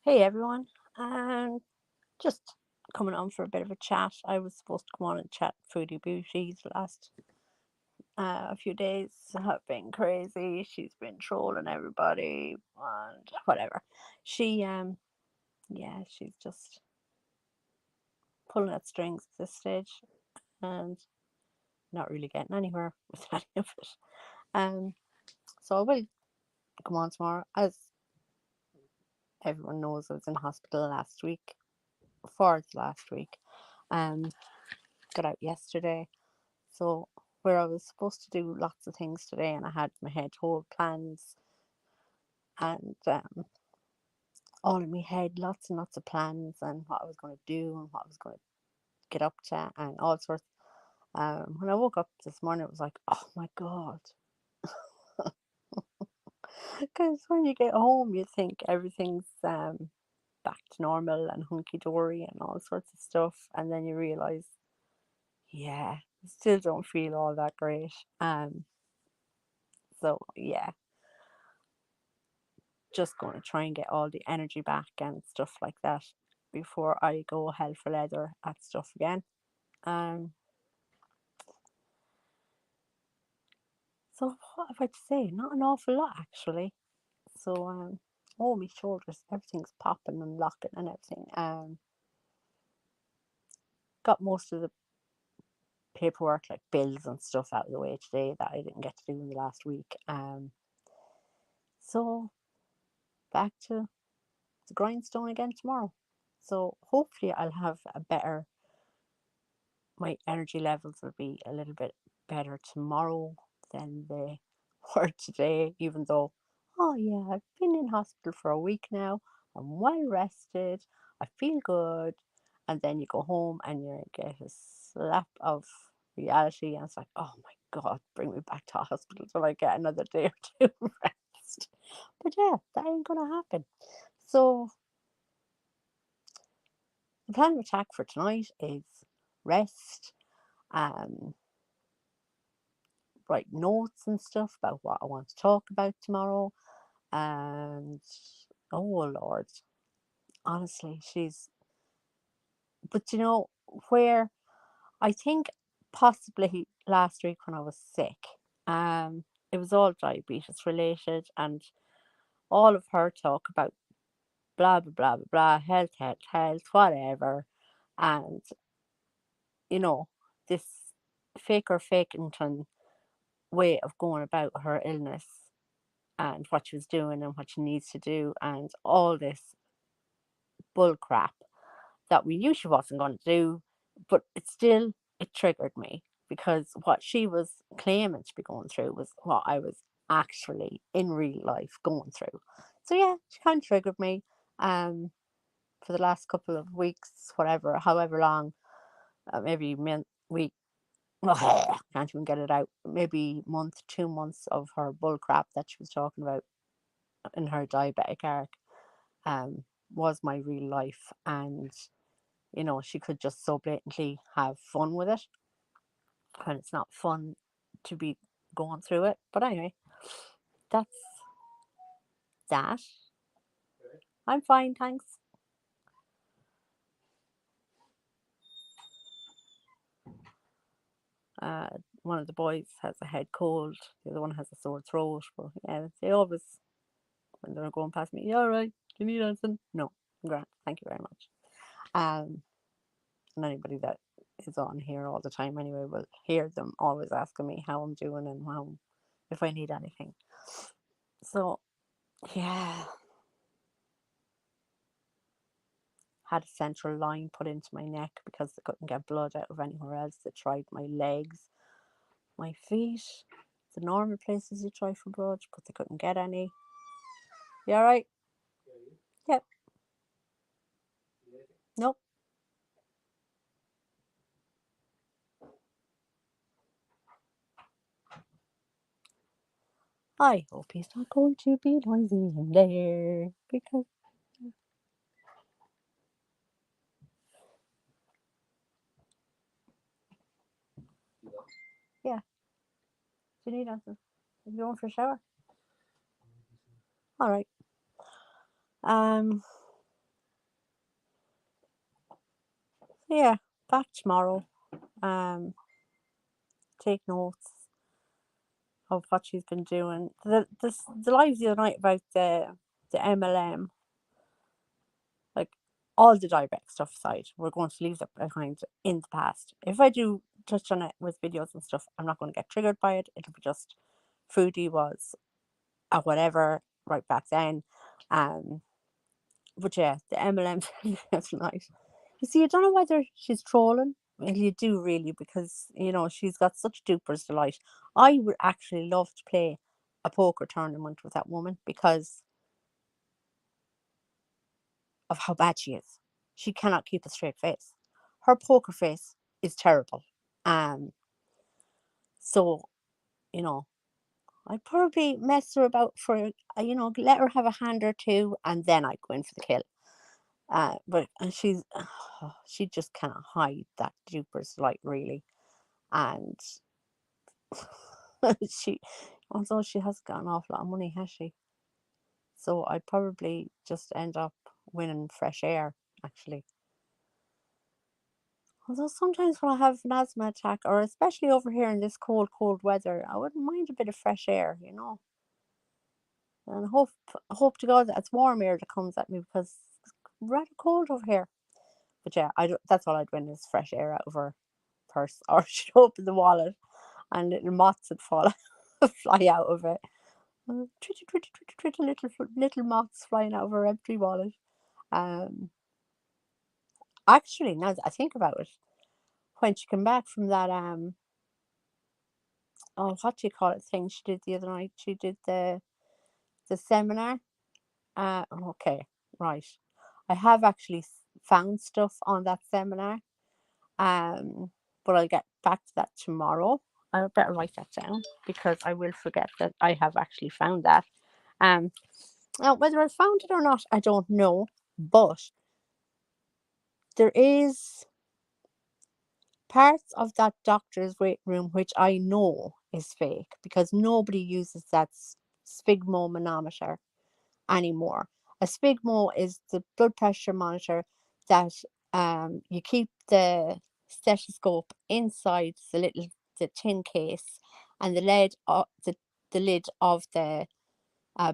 Hey everyone, and just coming on for a bit of a chat. I was supposed to come on and chat Foodie Beauty the last few days. Have been crazy. She's been trolling everybody and whatever. She yeah, she's just pulling at strings at this stage and not really getting anywhere with any of it. Um, so I will come on tomorrow. As everyone knows, I was in hospital last week, for the last week. Um, got out yesterday. So where I was supposed to do lots of things today, and I had my head whole plans and all in my head, lots and lots of plans and what I was going to do and what I was going to get up to and all sorts. When I woke up this morning, it was like, oh my god, because when you get home, you think everything's back to normal and hunky dory and all sorts of stuff, and then you realize, yeah, I still don't feel all that great. So yeah, just going to try and get all the energy back and stuff like that before I go hell for leather at stuff again. Um, so what have I to say? Not an awful lot actually. So oh my shoulders, everything's popping and locking and everything. Got most of the paperwork like bills and stuff out of the way today that I didn't get to do in the last week. So back to the grindstone again tomorrow. So hopefully I'll have a better my energy levels will be a little bit better tomorrow than they were today, even though, oh yeah, I've been in hospital for a week now. I'm well rested. I feel good. And then you go home and you get a slap of reality, and it's like, oh my God, bring me back to hospital till I get another day or two rest. But yeah, that ain't gonna happen. So the plan of attack for tonight is rest, um, write notes and stuff about what I want to talk about tomorrow. And oh Lord, honestly, but where I think possibly last week when I was sick, it was all diabetes related and all of her talk about blah blah blah blah blah, health, health, health, whatever. And you know, this fake or fakington way of going about her illness and what she was doing and what she needs to do and all this bull crap that we knew she wasn't going to do, but it triggered me because what she was claiming to be going through was what I was actually in real life going through. So yeah, she kind of triggered me for the last couple of weeks, whatever, however long, maybe week. I can't even get it out. Maybe month, 2 months of her bull crap that she was talking about in her diabetic arc um, was my real life. And, she could just so blatantly have fun with it. And it's not fun to be going through it. But anyway, that's that. I'm fine, thanks. One of the boys has a head cold, the other one has a sore throat. But yeah, they always, when they're going past me, you all right? Do you need anything? No, I'm grand. Thank you very much. Um, and anybody that is on here all the time anyway will hear them always asking me how I'm doing and if I need anything. So yeah, had a central line put into my neck because they couldn't get blood out of anywhere else. They tried my legs, my feet, the normal places you try for blood, but they couldn't get any. You all right? Yep. Nope. I hope he's not going to be noisy in there because yeah. Do you need anything? Are you going for a shower? All right. Um. Yeah, back tomorrow. Take notes of what she's been doing. The lives the other night about the MLM, like all the direct stuff aside, we're going to leave that behind in the past. If I do touch on it with videos and stuff, I'm not going to get triggered by it. It'll be just Foodie was at whatever right back then. Um, but yeah, the MLM tonight. You see, I don't know whether she's trolling. Well, you do really, because she's got such duper's delight. I would actually love to play a poker tournament with that woman because of how bad she is. She cannot keep a straight face. Her poker face is terrible. Um, so you know, I'd probably mess her about for let her have a hand or two, and then I'd go in for the kill. But and she just cannot hide that duper's delight really, and she, although she has got an awful lot of money, has she? So I'd probably just end up winning fresh air, actually. Although sometimes when I have an asthma attack, or especially over here in this cold, cold weather, I wouldn't mind a bit of fresh air. And hope to God that it's warm air that comes at me because it's rather cold over here. But yeah, that's all I'd win is fresh air out of her purse, or she'd open the wallet and little moths would fall, fly out of it. Twitty, twitty, twitty, twitty, little moths flying out of her empty wallet. Um, Actually, now that I think about it, when she came back from that oh, what do you call it thing she did the other night? She did the seminar. Okay, right. I have actually found stuff on that seminar. Um, but I'll get back to that tomorrow. I better write that down because I will forget that I have actually found that. Um, Now whether I found it or not, I don't know. But there is parts of that doctor's waiting room which I know is fake because nobody uses that sphygmomanometer anymore. A sphygmo is the blood pressure monitor that you keep the stethoscope inside the tin case, and the lid of the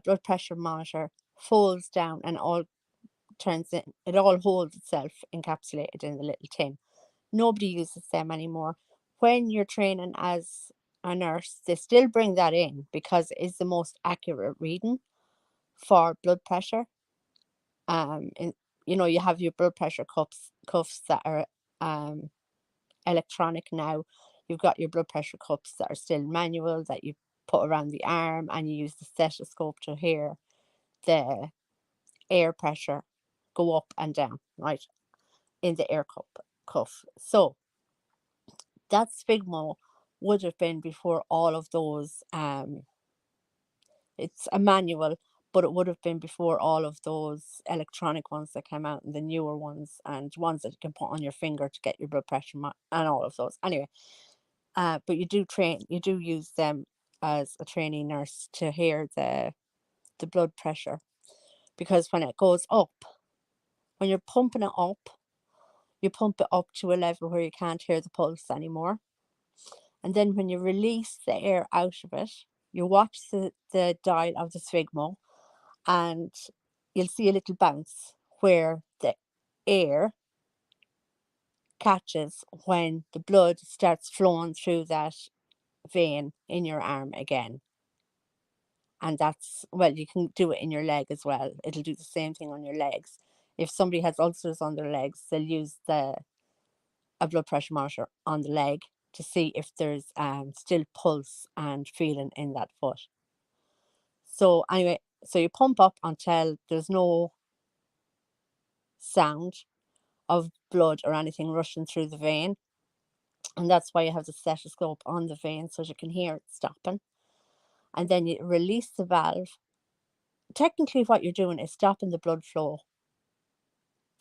blood pressure monitor folds down and all turns in. It all holds itself encapsulated in the little tin. Nobody uses them anymore. When you're training as a nurse, they still bring that in because it's the most accurate reading for blood pressure. And you have your blood pressure cuffs that are um electronic now. You've got your blood pressure cuffs that are still manual that you put around the arm, and you use the stethoscope to hear the air pressure go up and down, right, in the cuff. So that Sphygmo would have been before all of those. It's a manual, but it would have been before all of those electronic ones that came out, and the newer ones, and ones that you can put on your finger to get your blood pressure, and all of those. Anyway, but you do use them as a trainee nurse to hear the blood pressure, because when it goes up, when you're pumping it up, you pump it up to a level where you can't hear the pulse anymore. And then when you release the air out of it, you watch the dial of the sphygmo, and you'll see a little bounce where the air catches when the blood starts flowing through that vein in your arm again. And that's, well, you can do it in your leg as well. It'll do the same thing on your legs. If somebody has ulcers on their legs, they'll use a blood pressure monitor on the leg to see if there's still pulse and feeling in that foot. So anyway, so you pump up until there's no sound of blood or anything rushing through the vein. And that's why you have the stethoscope on the vein so you can hear it stopping. And then you release the valve. Technically, what you're doing is stopping the blood flow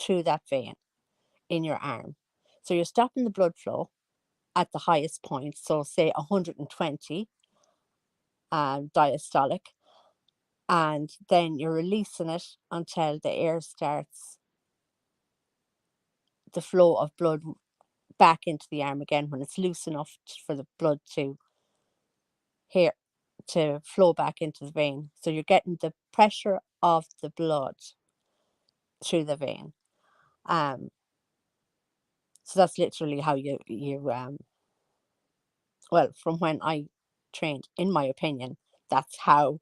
through that vein in your arm. So you're stopping the blood flow at the highest point. So, say 120 diastolic. And then you're releasing it until the air starts the flow of blood back into the arm again when it's loose enough for the blood to here to flow back into the vein. So you're getting the pressure of the blood through the vein. Um, so that's literally how you well, from when I trained, in my opinion, that's how.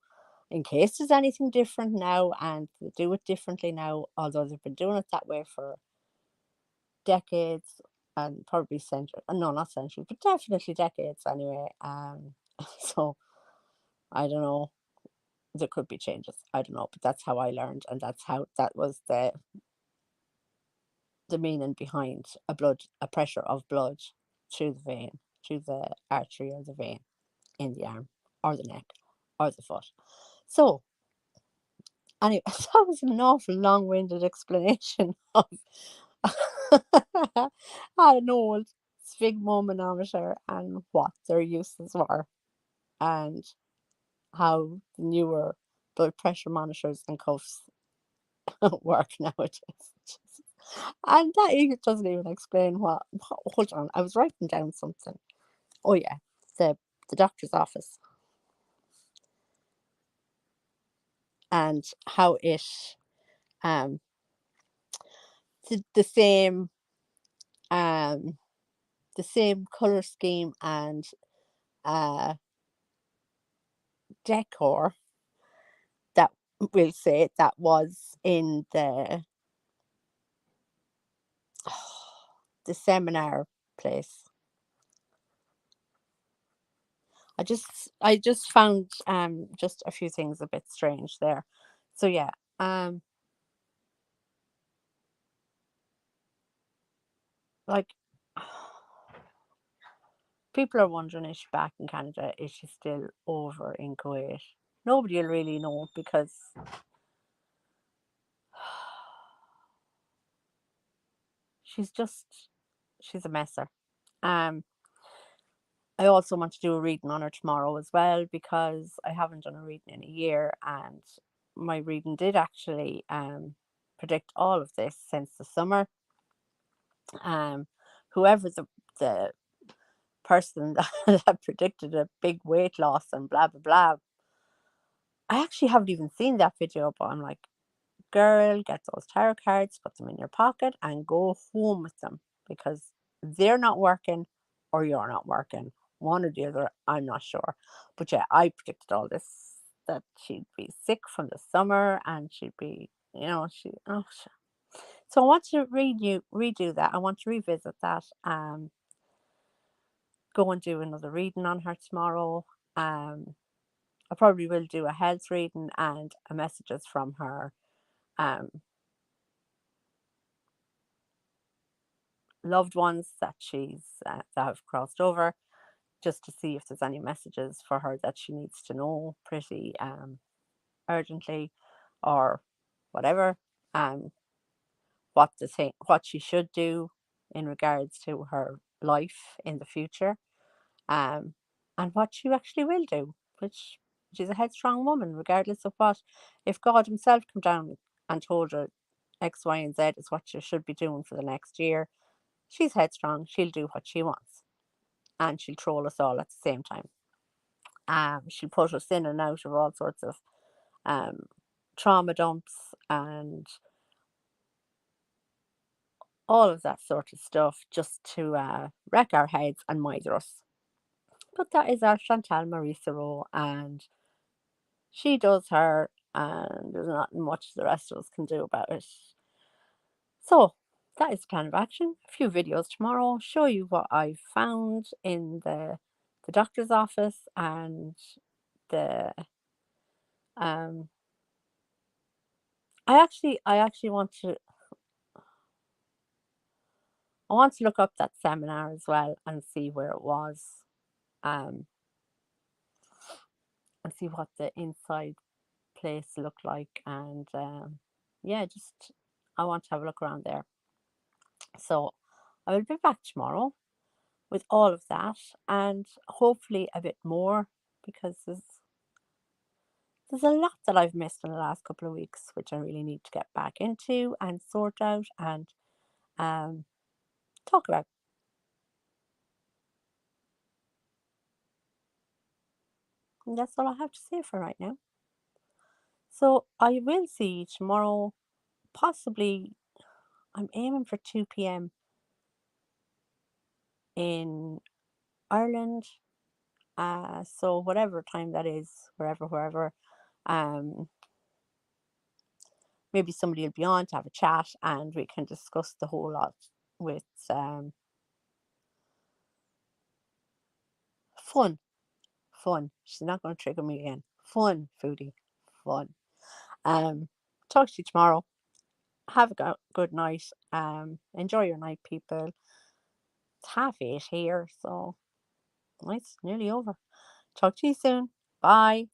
In case there's anything different now and they do it differently now, although they've been doing it that way for decades and probably centuries. No, not centuries, but definitely decades anyway. So I don't know. There could be changes. I don't know, but that's how I learned, and that's how that was the meaning behind a pressure of blood through the vein, through the artery or the vein in the arm or the neck or the foot. So anyway, that was an awful long-winded explanation of an old sphygmomanometer and what their uses were, and how the newer blood pressure monitors and cuffs work nowadays. And that doesn't even explain hold on, I was writing down something. Oh yeah, the the doctor's office and how it um the same um the same color scheme and uh decor that we'll say that was in the seminar place. I just found just a few things a bit strange there. So yeah, um like people are wondering, is she back in Canada? Is she still over in Kuwait? Nobody will really know because she's just she's a messer. Um I also want to do a reading on her tomorrow as well because I haven't done a reading in a year, and my reading did actually predict all of this since the summer. Um Whoever the person that predicted a big weight loss and blah blah blah, I actually haven't even seen that video, but I'm like, girl, get those tarot cards, put them in your pocket, and go home with them because they're not working or you're not working. One or the other, I'm not sure. But yeah, I predicted all this, that she'd be sick from the summer and she'd be, so I want to redo that. I want to revisit that. Go and do another reading on her tomorrow. I probably will do a health reading and a messages from her um loved ones that have crossed over, just to see if there's any messages for her that she needs to know pretty urgently, or whatever. Um, what she should do in regards to her life in the future, um, and what she actually will do. Which she's a headstrong woman, regardless of what. If God Himself come down and told her X, Y, and Z is what she should be doing for the next year, she's headstrong. She'll do what she wants, and she'll troll us all at the same time. She'll put us in and out of all sorts of um, trauma dumps and all of that sort of stuff just to wreck our heads and mither us. But that is our Chantal Marie Thoreau, and she does her, and there's not much the rest of us can do about it. So that is the plan of action. A few videos tomorrow, show you what I found in the doctor's office, and the um I actually want to look up that seminar as well and see where it was, um and see what the inside place looked like, and yeah, just I want to have a look around there. So I will be back tomorrow with all of that, and hopefully a bit more, because there's a lot that I've missed in the last couple of weeks, which I really need to get back into and sort out. And talk about. And that's all I have to say for right now. So I will see you tomorrow. Possibly, I'm aiming for 2 p.m. in Ireland. So whatever time that is, wherever. Um, Maybe somebody will be on to have a chat, and we can discuss the whole lot with fun. Fun. She's not going to trigger me again. Fun, foodie. Fun. Um, Talk to you tomorrow. Have a good night. Enjoy your night, people. It's 8:30 here, so it's nearly over. Talk to you soon. Bye.